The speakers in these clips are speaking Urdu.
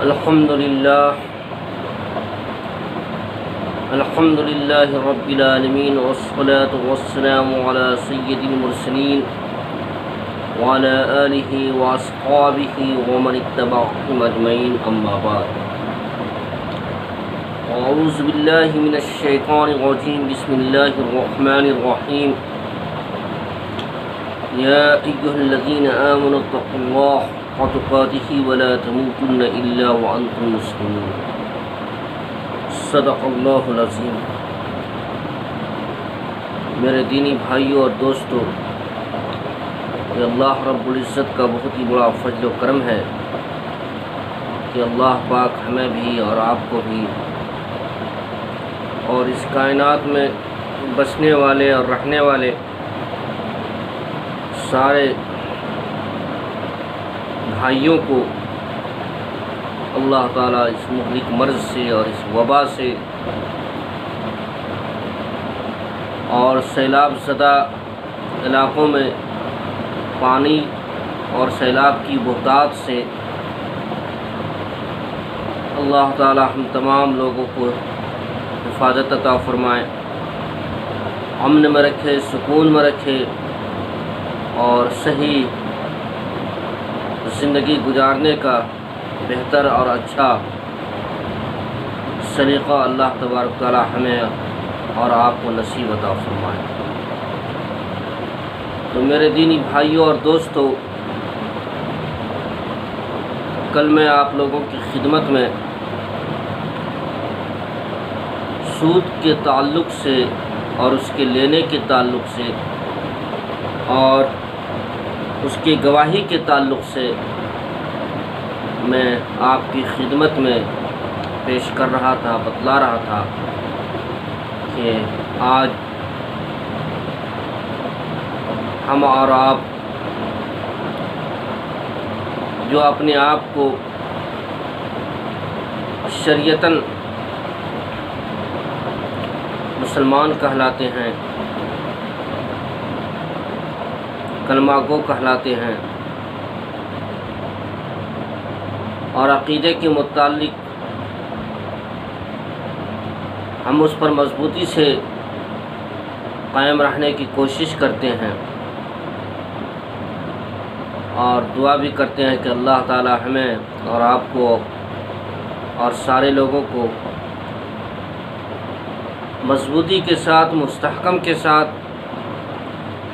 الحمد للہ رب العالمین والصلاة والسلام علی سید المرسلین وعلى آلہ واصحابہ ومن اتبعهم اجمعین، اما بعد۔ اعوذ باللہ من الشیطان الرجیم، بسم اللہ الرحمن الرحیم۔ یا ایہا الذین آمنوا اتقوا اللہ حق تقاتہ ولا تموتن الا وانتم مسلمون۔ صدق اللہ العظیم۔ میرے دینی بھائیوں اور دوستوں، یہ اللہ رب العزت کا بہت ہی بڑا فضل و کرم ہے کہ اللہ پاک ہمیں بھی اور آپ کو بھی اور اس کائنات میں بسنے والے اور رہنے والے سارے بھائیوں کو اللہ تعالیٰ اس مہلک مرض سے اور اس وبا سے اور سیلاب زدہ علاقوں میں پانی اور سیلاب کی بحران سے اللہ تعالیٰ ہم تمام لوگوں کو حفاظت عطا فرمائے، امن میں رکھے، سکون میں رکھے اور صحیح زندگی گزارنے کا بہتر اور اچھا سلیقہ اللہ تبارک تعالیٰ ہمیں اور آپ کو نصیب عطا فرمائے۔ تو میرے دینی بھائیوں اور دوستوں، کل میں آپ لوگوں کی خدمت میں سود کے تعلق سے اور اس کے لینے کے تعلق سے اور اس کی گواہی کے تعلق سے میں آپ کی خدمت میں پیش کر رہا تھا، بتلا رہا تھا کہ آج ہم اور آپ جو اپنے آپ کو شریعتاً مسلمان کہلاتے ہیں، کلمہ گو کہلاتے ہیں اور عقیدے کے متعلق ہم اس پر مضبوطی سے قائم رہنے کی کوشش کرتے ہیں اور دعا بھی کرتے ہیں کہ اللہ تعالی ہمیں اور آپ کو اور سارے لوگوں کو مضبوطی کے ساتھ، مستحکم کے ساتھ،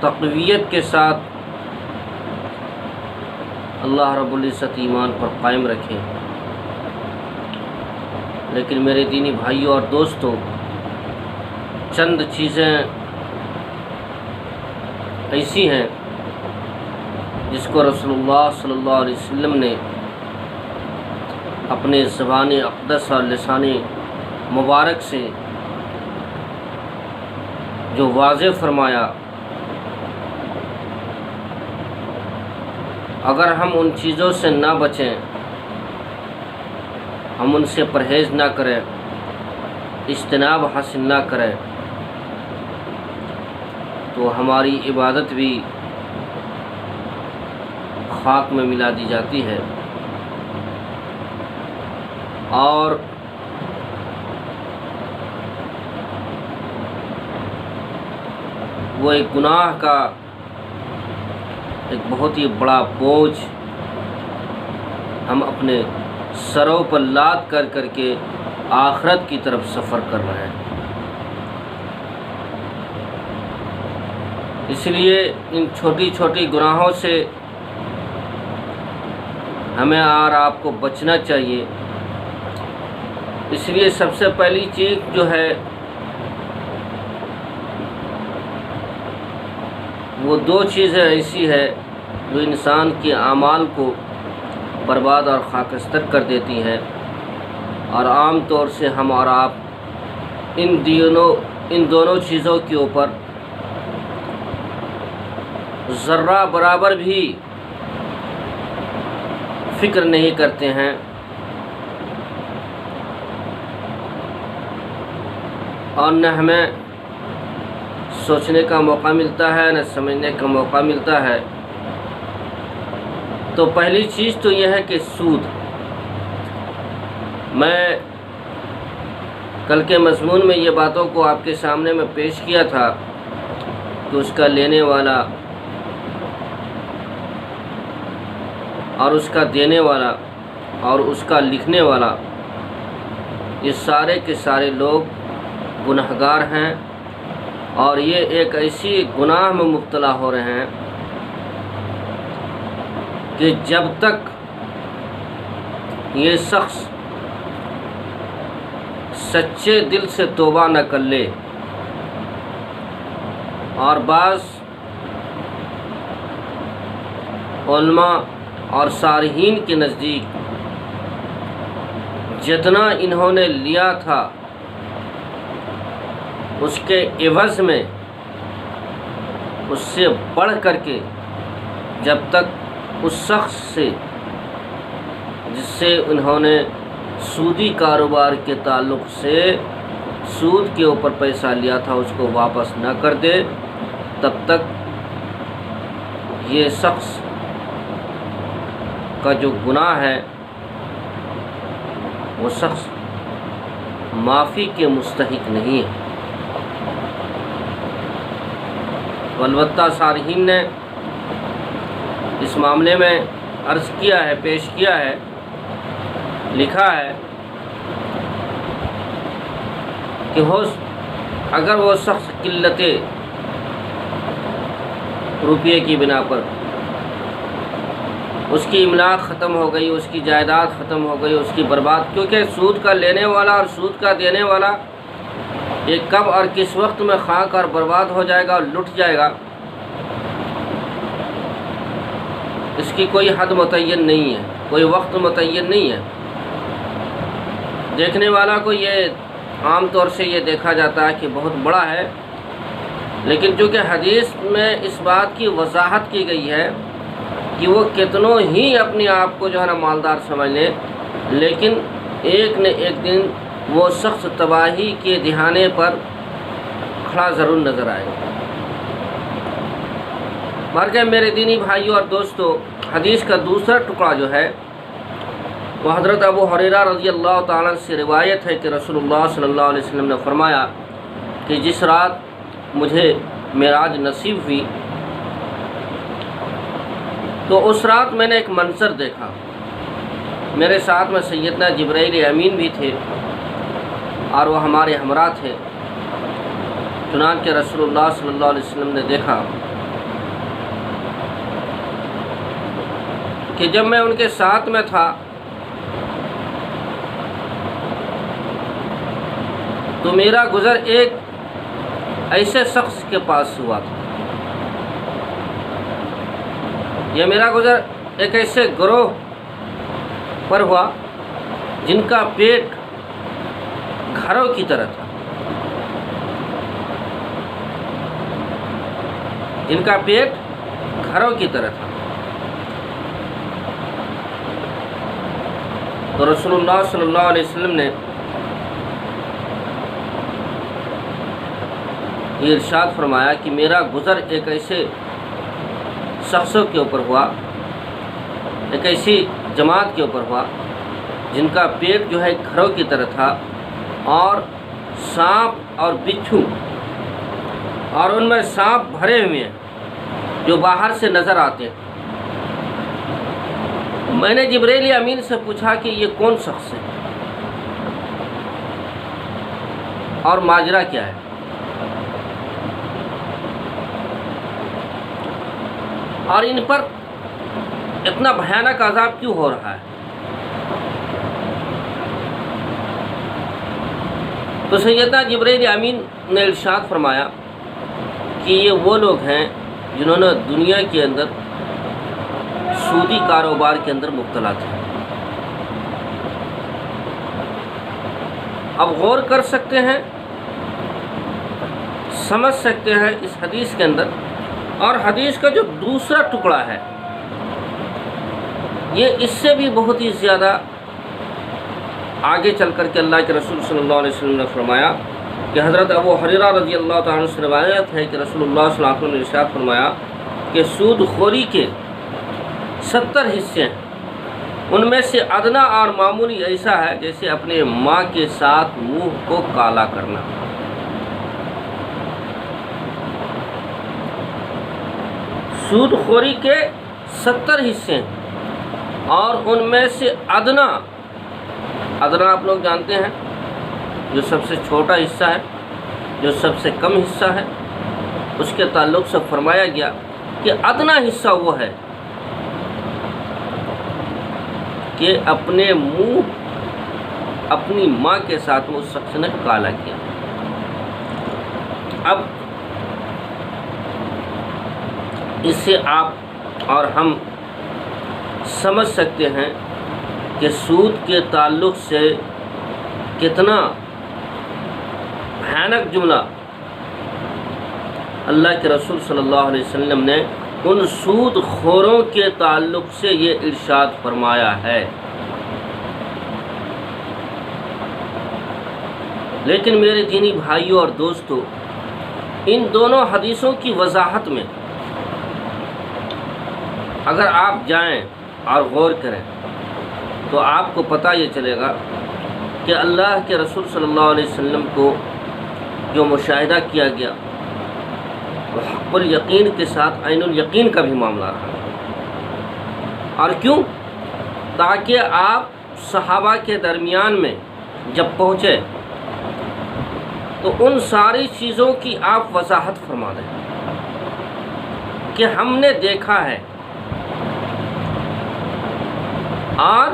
تقویت کے ساتھ اللہ رب العزت ایمان پر قائم رکھے۔ لیکن میرے دینی بھائیوں اور دوستوں، چند چیزیں ایسی ہیں جس کو رسول اللہ صلی اللہ علیہ وسلم نے اپنے زبان اقدس اور لسان مبارک سے جو واضح فرمایا، اگر ہم ان چیزوں سے نہ بچیں، ہم ان سے پرہیز نہ کریں، اجتناب حاصل نہ کریں، تو ہماری عبادت بھی خاک میں ملا دی جاتی ہے اور وہ ایک گناہ کا ایک بہت ہی بڑا بوجھ ہم اپنے سروں پر لاد کر کے آخرت کی طرف سفر کر رہے ہیں۔ اس لیے ان چھوٹی چھوٹی گناہوں سے ہمیں اور آپ کو بچنا چاہیے۔ اس لیے سب سے پہلی چیز جو ہے وہ دو چیزیں ایسی ہے جو انسان کے اعمال کو برباد اور خاکستر کر دیتی ہیں، اور عام طور سے ہم اور آپ ان دونوں چیزوں کے اوپر ذرہ برابر بھی فکر نہیں کرتے ہیں، اور نہ ہمیں سوچنے کا موقع ملتا ہے، نہ سمجھنے کا موقع ملتا ہے۔ تو پہلی چیز تو یہ ہے کہ سود، میں کل کے مضمون میں یہ باتوں کو آپ کے سامنے میں پیش کیا تھا کہ اس کا لینے والا اور اس کا دینے والا اور اس کا لکھنے والا، یہ سارے کے سارے لوگ گنہگار ہیں، اور یہ ایک ایسی گناہ میں مبتلا ہو رہے ہیں کہ جب تک یہ شخص سچے دل سے توبہ نہ کر لے، اور بعض علماء اور صالحین کے نزدیک جتنا انہوں نے لیا تھا اس کے عوض میں اس سے بڑھ کر کے جب تک اس شخص سے جس سے انہوں نے سودی کاروبار کے تعلق سے سود کے اوپر پیسہ لیا تھا اس کو واپس نہ کر دے، تب تک یہ شخص کا جو گناہ ہے وہ شخص معافی کے مستحق نہیں ہے۔ البتہ صالحین نے اس معاملے میں عرض کیا ہے، پیش کیا ہے، لکھا ہے کہ اگر وہ شخص قلت روپیے کی بنا پر اس کی املاک ختم ہو گئی، اس کی جائیداد ختم ہو گئی، اس کی برباد، کیونکہ سود کا لینے والا اور سود کا دینے والا یہ کب اور کس وقت میں خاک اور برباد ہو جائے گا اور لٹ جائے گا، اس کی کوئی حد متعین نہیں ہے، کوئی وقت متعین نہیں ہے۔ دیکھنے والا کو یہ عام طور سے یہ دیکھا جاتا ہے کہ بہت بڑا ہے، لیکن چونکہ حدیث میں اس بات کی وضاحت کی گئی ہے کہ وہ کتنوں ہی اپنے آپ کو جو ہے نا مالدار سمجھ لیں، لیکن ایک نہ ایک دن وہ شخص تباہی کے دہانے پر کھڑا ضرور نظر آئے گا۔ مگر میرے دینی بھائیوں اور دوستو، حدیث کا دوسرا ٹکڑا جو ہے وہ حضرت ابو ہریرہ رضی اللہ تعالیٰ سے روایت ہے کہ رسول اللہ صلی اللہ علیہ وسلم نے فرمایا کہ جس رات مجھے معراج نصیب ہوئی تو اس رات میں نے ایک منظر دیکھا۔ میرے ساتھ میں سیدنا جبرائیل امین بھی تھے اور وہ ہمارے ہمراہ تھے۔ چنانچہ رسول اللہ صلی اللہ علیہ وسلم نے دیکھا کہ جب میں ان کے ساتھ میں تھا تو میرا گزر ایک ایسے شخص کے پاس ہوا تھا، یہ میرا گزر ایک ایسے گروہ پر ہوا جن کا پیٹ گھروں کی طرح تھا، جن کا پیٹ گھروں کی طرح تھا۔ تو رسول اللہ صلی اللہ علیہ وسلم نے یہ ارشاد فرمایا کہ میرا گزر ایک ایسے شخصوں کے اوپر ہوا، ایک ایسی جماعت کے اوپر ہوا جن کا پیٹ جو ہے گھروں کی طرح تھا، اور سانپ اور بچھو، اور ان میں سانپ بھرے ہوئے ہیں جو باہر سے نظر آتے ہیں۔ میں نے جبرائیل امین سے پوچھا کہ یہ کون شخص ہے اور ماجرا کیا ہے؟ اور ان پر اتنا بھیانک عذاب کیوں ہو رہا ہے؟ تو سیدنا جبرائیل امین نے ارشاد فرمایا کہ یہ وہ لوگ ہیں جنہوں نے دنیا کے اندر سودی کاروبار کے اندر مبتلا تھے۔ اب غور کر سکتے ہیں، سمجھ سکتے ہیں اس حدیث کے اندر، اور حدیث کا جو دوسرا ٹکڑا ہے یہ اس سے بھی بہت ہی زیادہ آگے چل کر کے اللہ کے رسول صلی اللہ علیہ وسلم نے فرمایا کہ حضرت ابو ہریرہ رضی اللہ تعالیٰ عنہ سے روایت ہے کہ رسول اللہ صلی اللہ علیہ وسلم نے ارشاد فرمایا کہ سود خوری کے 70 حصے ہیں، ان میں سے ادنا اور معمولی ایسا ہے جیسے اپنے ماں کے ساتھ منہ کو کالا کرنا۔ سود خوری کے 70 حصے ہیں اور ان میں سے ادنا آپ لوگ جانتے ہیں جو سب سے چھوٹا حصہ ہے، جو سب سے کم حصہ ہے، اس کے تعلق سے فرمایا گیا کہ ادنا حصہ وہ ہے کہ اپنے منہ اپنی ماں کے ساتھ اس شخص نے کالا کیا۔ اب اس سے آپ اور ہم سمجھ سکتے ہیں کہ سود کے تعلق سے کتنا بھیانک جملہ اللہ کے رسول صلی اللہ علیہ وسلم نے ان سود خوروں کے تعلق سے یہ ارشاد فرمایا ہے۔ لیکن میرے دینی بھائیوں اور دوستوں، ان دونوں حدیثوں کی وضاحت میں اگر آپ جائیں اور غور کریں تو آپ کو پتہ یہ چلے گا کہ اللہ کے رسول صلی اللہ علیہ وسلم کو جو مشاہدہ کیا گیا وہ حق الیقین کے ساتھ عین الیقین کا بھی معاملہ رہا، اور کیوں؟ تاکہ آپ صحابہ کے درمیان میں جب پہنچے تو ان ساری چیزوں کی آپ وضاحت فرما دیں کہ ہم نے دیکھا ہے اور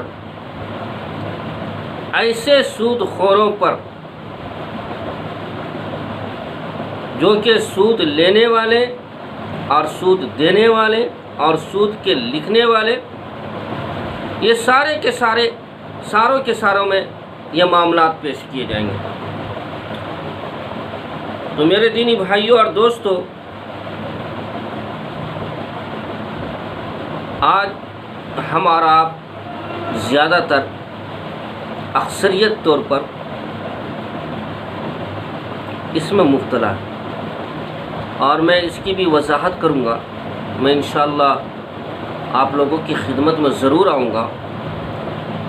ایسے سود خوروں پر جو کہ سود لینے والے اور سود دینے والے اور سود کے لکھنے والے، یہ سارے کے سارے ساروں کے ساروں میں یہ معاملات پیش کیے جائیں گے۔ تو میرے دینی بھائیوں اور دوستوں، آج ہم اور آپ زیادہ تر اکثریت طور پر اس میں مبتلا ہے، اور میں اس کی بھی وضاحت کروں گا۔ میں انشاءاللہ آپ لوگوں کی خدمت میں ضرور آؤں گا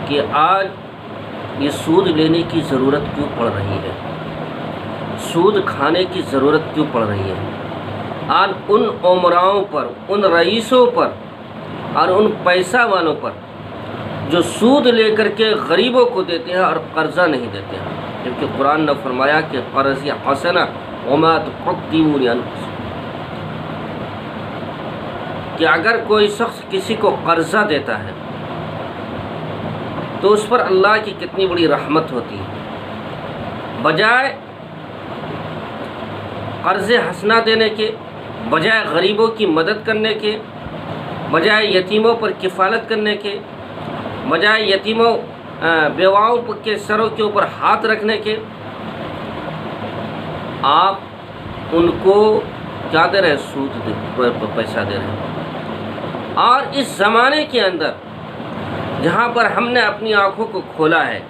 کہ آج یہ سود لینے کی ضرورت کیوں پڑ رہی ہے، سود کھانے کی ضرورت کیوں پڑ رہی ہے۔ آج ان عمراؤں پر، ان رئیسوں پر اور ان پیسہ والوں پر جو سود لے کر کے غریبوں کو دیتے ہیں اور قرضہ نہیں دیتے ہیں، کیونکہ قرآن نے فرمایا کہ قرض حسنہ وما تقدموا لانفسکم، کہ اگر کوئی شخص کسی کو قرضہ دیتا ہے تو اس پر اللہ کی کتنی بڑی رحمت ہوتی ہے۔ بجائے قرض حسنہ دینے کے، بجائے غریبوں کی مدد کرنے کے، بجائے یتیموں پر کفالت کرنے کے، بجائے یتیموں بیواؤں کے سروں کے اوپر ہاتھ رکھنے کے، آپ ان کو کیا دے رہے ہیں؟ سود پیسہ دے رہے ہیں۔ اور اس زمانے کے اندر جہاں پر ہم نے اپنی آنکھوں کو کھولا ہے،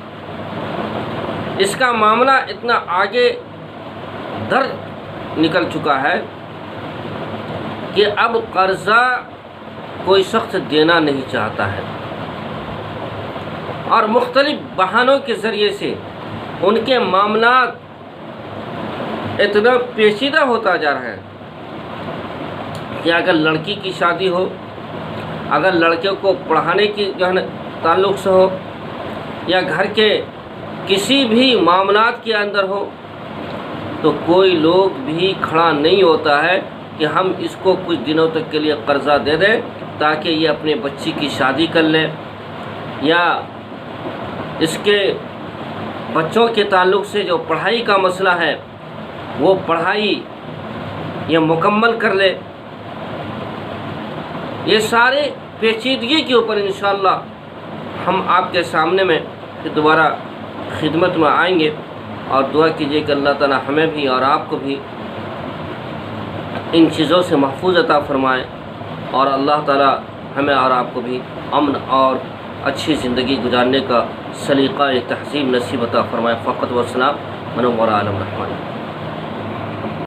اس کا معاملہ اتنا آگے در نکل چکا ہے کہ اب قرضہ کوئی شخص دینا نہیں چاہتا ہے، اور مختلف بہانوں کے ذریعے سے ان کے معاملات اتنا پیچیدہ ہوتا جا رہا ہے کہ اگر لڑکی کی شادی ہو، اگر لڑکے کو پڑھانے کی جو ہے تعلق سے ہو، یا گھر کے کسی بھی معاملات کے اندر ہو، تو کوئی لوگ بھی کھڑا نہیں ہوتا ہے کہ ہم اس کو کچھ دنوں تک کے لیے قرضہ دے دیں تاکہ یہ اپنے بچی کی شادی کر لے، یا اس کے بچوں کے تعلق سے جو پڑھائی کا مسئلہ ہے وہ پڑھائی یہ مکمل کر لے۔ یہ سارے پیچیدگی کے اوپر انشاءاللہ ہم آپ کے سامنے میں دوبارہ خدمت میں آئیں گے، اور دعا کیجیے کہ اللہ تعالی ہمیں بھی اور آپ کو بھی ان چیزوں سے محفوظ عطا فرمائے، اور اللہ تعالی ہمیں اور آپ کو بھی امن اور اچھی زندگی گزارنے کا سلیقہ تہذیب نصیب عطا فرمائے۔ فقط و سلام من عالم رحمان۔